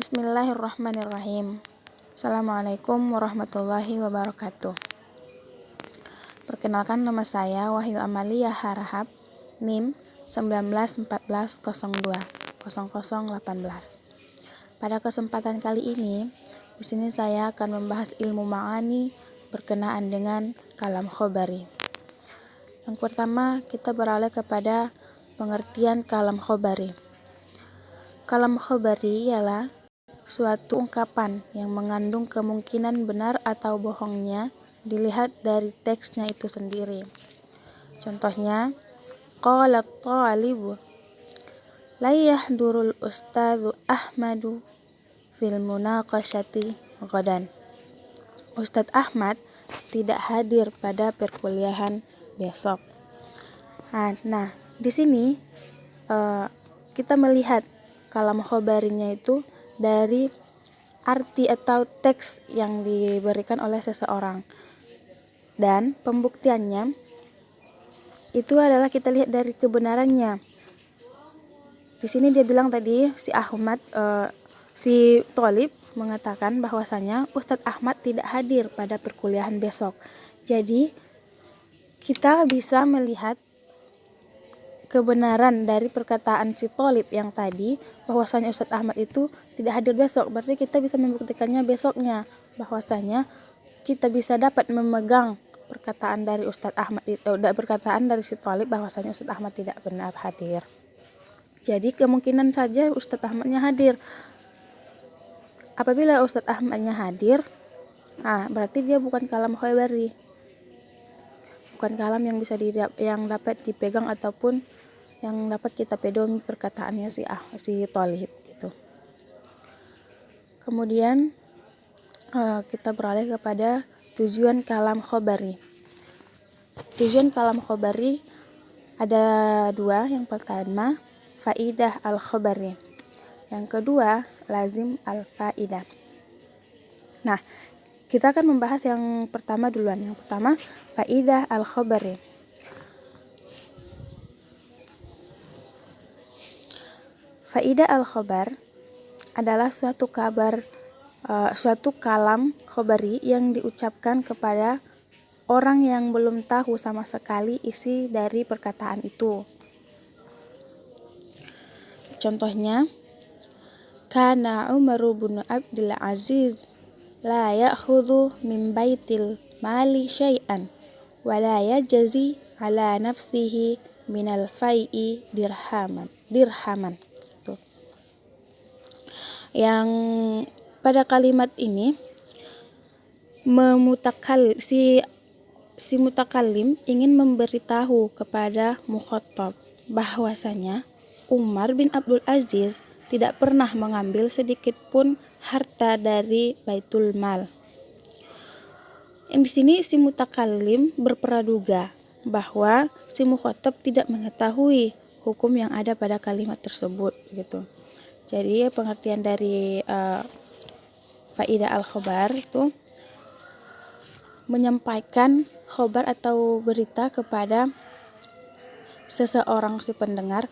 Bismillahirrahmanirrahim. Assalamualaikum warahmatullahi wabarakatuh. Perkenalkan, nama saya Wahyu Amalia Harahap, NIM 1914020018. Pada kesempatan kali ini, di sini saya akan membahas ilmu ma'ani berkenaan dengan kalam khobari. Yang pertama, kita beralih kepada pengertian kalam khobari. Kalam khobari ialah suatu ungkapan yang mengandung kemungkinan benar atau bohongnya dilihat dari teksnya itu sendiri. Contohnya, qala at-talibu la yahdurul ustadzu Ahmadu fil munaqashati ghadan. Ustadz Ahmad tidak hadir pada perkuliahan besok. Nah, di sini kita melihat kalam khobarinya itu dari arti atau teks yang diberikan oleh seseorang, dan pembuktiannya itu adalah kita lihat dari kebenarannya. Di sini dia bilang tadi si Thalib mengatakan bahwasanya Ustadz Ahmad tidak hadir pada perkuliahan besok. Jadi kita bisa melihat kebenaran dari perkataan si Thalib yang tadi, bahwasanya Ustadz Ahmad itu tidak hadir besok. Berarti kita bisa membuktikannya besoknya, bahwasanya kita bisa dapat memegang perkataan dari Ustadz Ahmad itu, perkataan dari si Thalib bahwasanya Ustadz Ahmad tidak benar hadir. Jadi kemungkinan saja Ustadz Ahmadnya hadir. Apabila Ustadz Ahmadnya hadir, berarti dia bukan kalam khobari, bukan kalam yang bisa yang dapat dipegang ataupun yang dapat kita pedomi perkataannya si Thalib gitu. Kemudian kita beralih kepada tujuan kalam khobari. Tujuan kalam khobari ada dua. Yang pertama, faidah al-khobari. Yang kedua, lazim al-faidah. Nah, kita akan membahas yang pertama duluan. Yang pertama, faidah al-khobari. Faidah al-khobar adalah suatu kalam khobari yang diucapkan kepada orang yang belum tahu sama sekali isi dari perkataan itu. Contohnya, kana Umar bin Abdul Aziz la ya'khudhu min baitil mali syai'an wa la yajzi ala nafsihi minal fai'i dirhaman. Yang pada kalimat ini si mutakallim ingin memberitahu kepada mukhatab bahwasanya Umar bin Abdul Aziz tidak pernah mengambil sedikit pun harta dari Baitul Mal. Di sini si mutakallim berpraduga bahwa si mukhatab tidak mengetahui hukum yang ada pada kalimat tersebut gitu. Jadi pengertian dari faidah al-khobar itu menyampaikan khobar atau berita kepada seseorang si pendengar,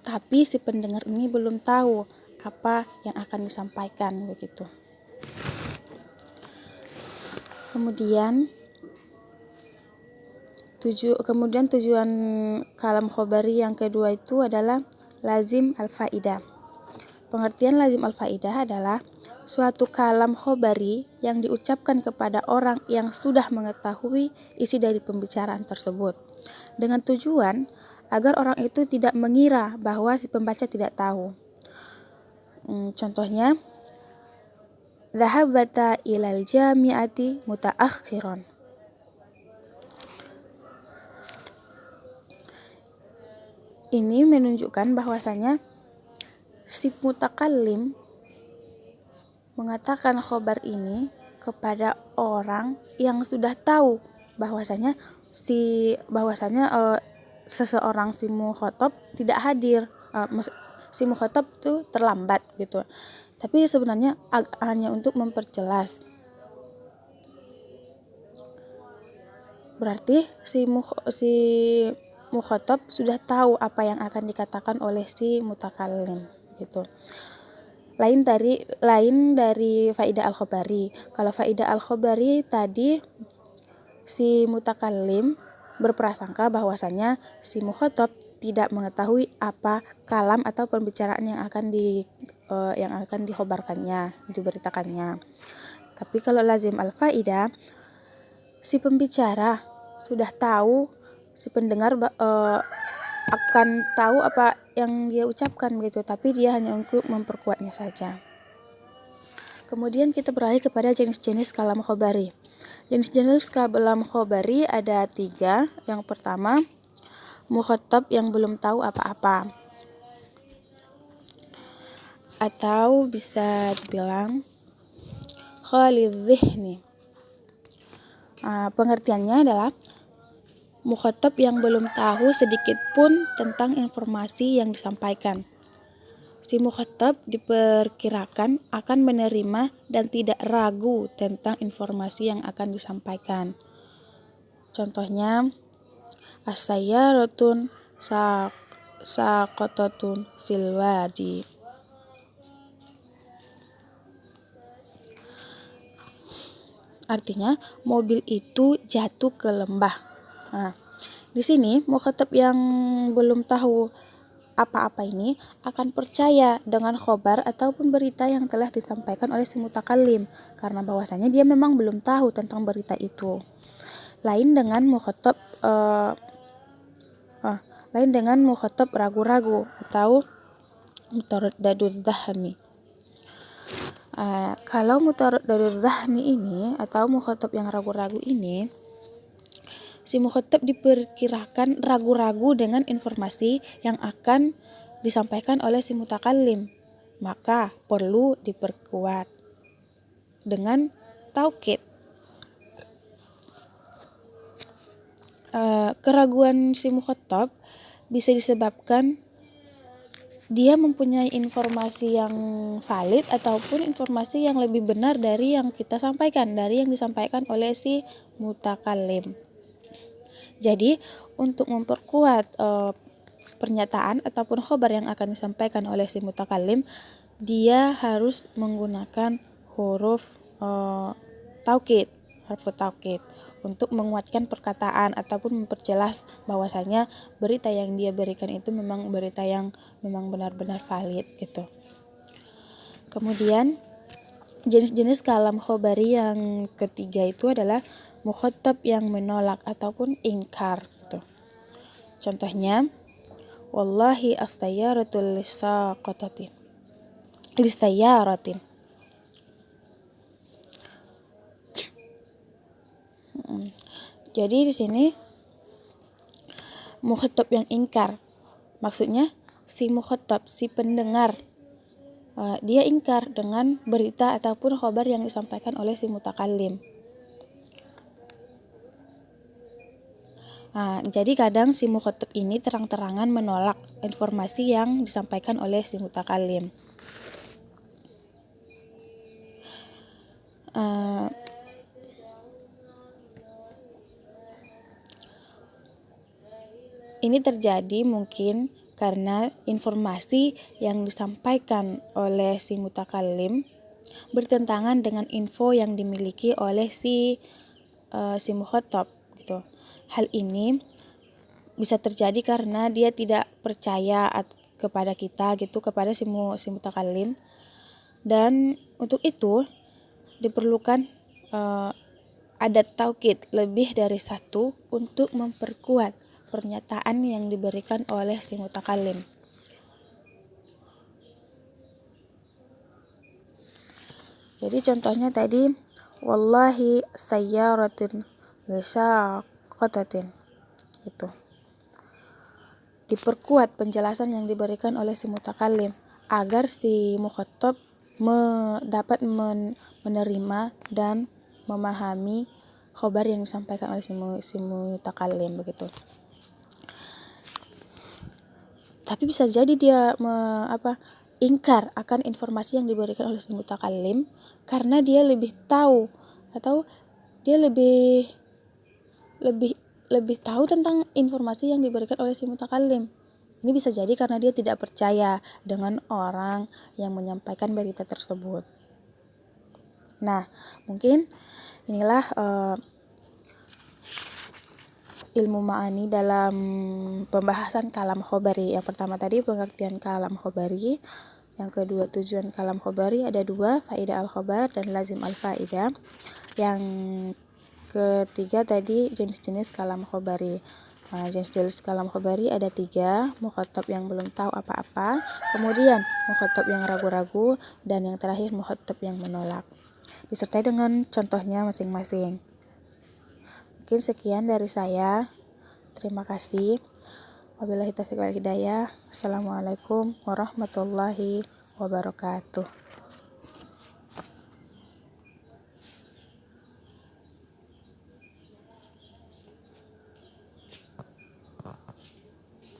tapi si pendengar ini belum tahu apa yang akan disampaikan begitu. Kemudian tujuan kalam khobari yang kedua itu adalah lazim al-faidah. Pengertian lazim al-faidah adalah suatu kalam khobari yang diucapkan kepada orang yang sudah mengetahui isi dari pembicaraan tersebut, dengan tujuan agar orang itu tidak mengira bahwa si pembaca tidak tahu. Contohnya, dhahabata ilal jami'ati mutaakhiran. Ini menunjukkan bahwasanya si mutakallim mengatakan khobar ini kepada orang yang sudah tahu bahwasanya seseorang si mukhatab tidak hadir, si mukhatab itu terlambat gitu. Tapi sebenarnya hanya untuk memperjelas. Berarti si mukhatab sudah tahu apa yang akan dikatakan oleh si mutakallim gitu. lain dari faidah al-khabari. Kalau faidah al-khabari tadi si mutakallim berprasangka bahwasanya si mukhatab tidak mengetahui apa kalam atau pembicaraan yang akan dikhabarkannya, diberitakannya. Tapi kalau lazim al-faidah, si pembicara sudah tahu, si pendengar akan tahu apa yang dia ucapkan begitu, tapi dia hanya untuk memperkuatnya saja. Kemudian kita beralih kepada jenis-jenis kalam khabari. Jenis-jenis kalam khabari ada 3. Yang pertama, mukhatab yang belum tahu apa-apa, atau bisa dibilang khalidh dhihni. Pengertiannya adalah mukhatab yang belum tahu sedikit pun tentang informasi yang disampaikan. Si mukhatab diperkirakan akan menerima dan tidak ragu tentang informasi yang akan disampaikan. Contohnya, as-sayyaratun saqatatun fil wadi. Artinya, mobil itu jatuh ke lembah. Di sini mukhatab yang belum tahu apa-apa ini akan percaya dengan khobar ataupun berita yang telah disampaikan oleh si mutakallim, karena bahwasanya dia memang belum tahu tentang berita itu. Lain dengan mukhatab ragu-ragu atau mutaraddadudz dzahmi. Kalau mutaraddadudz dzahmi ini atau mukhatab yang ragu-ragu ini, si mukhatab diperkirakan ragu-ragu dengan informasi yang akan disampaikan oleh si mutakallim, maka perlu diperkuat dengan taukid. Keraguan si mukhatab bisa disebabkan dia mempunyai informasi yang valid ataupun informasi yang lebih benar dari yang kita sampaikan, dari yang disampaikan oleh si mutakallim. Jadi, untuk memperkuat pernyataan ataupun khobar yang akan disampaikan oleh si mutakallim, dia harus menggunakan huruf taukid untuk menguatkan perkataan ataupun memperjelas bahwasanya berita yang dia berikan itu memang berita yang memang benar-benar valid gitu. Kemudian jenis-jenis kalam khabari yang ketiga itu adalah mukhatab yang menolak ataupun ingkar gitu. Contohnya, wallahi as-sayyaratul lisayyaratin. Jadi di sini mukhatab yang ingkar, maksudnya si mukhatab, si pendengar, dia ingkar dengan berita ataupun khabar yang disampaikan oleh si mutakallim. Jadi kadang si mukhatab ini terang-terangan menolak informasi yang disampaikan oleh si mutakallim. Ini terjadi mungkin karena informasi yang disampaikan oleh si mutakallim bertentangan dengan info yang dimiliki oleh si mukhatab gitu. Hal ini bisa terjadi karena dia tidak percaya kepada kita gitu, kepada si mutakallim, dan untuk itu diperlukan adat taukid lebih dari satu untuk memperkuat pernyataan yang diberikan oleh si mutakallim. Jadi contohnya tadi, wallahi sayyaratin lisyaqatatin gitu. Diperkuat penjelasan yang diberikan oleh si mutakallim agar si mukhatab dapat menerima dan memahami khabar yang disampaikan oleh si mutakallim begitu. Tapi bisa jadi dia ingkar akan informasi yang diberikan oleh si mutakallim karena dia lebih tahu atau dia lebih tahu tentang informasi yang diberikan oleh si mutakallim. Ini bisa jadi karena dia tidak percaya dengan orang yang menyampaikan berita tersebut. Nah, mungkin inilah ilmu ma'ani dalam pembahasan kalam khobari. Yang pertama tadi pengertian kalam khobari, yang kedua tujuan kalam khobari, ada 2, faidah al-khobar dan lazim al-faidah. Yang ketiga tadi jenis-jenis kalam khobari. Jenis-jenis kalam khobari ada 3, mukhatab yang belum tahu apa-apa, kemudian mukhatab yang ragu-ragu, dan yang terakhir mukhatab yang menolak. Disertai dengan contohnya masing-masing. Mungkin sekian dari saya. Terima kasih. Wabillahi taufiq wal hidayah. Assalamualaikum warahmatullahi wabarakatuh.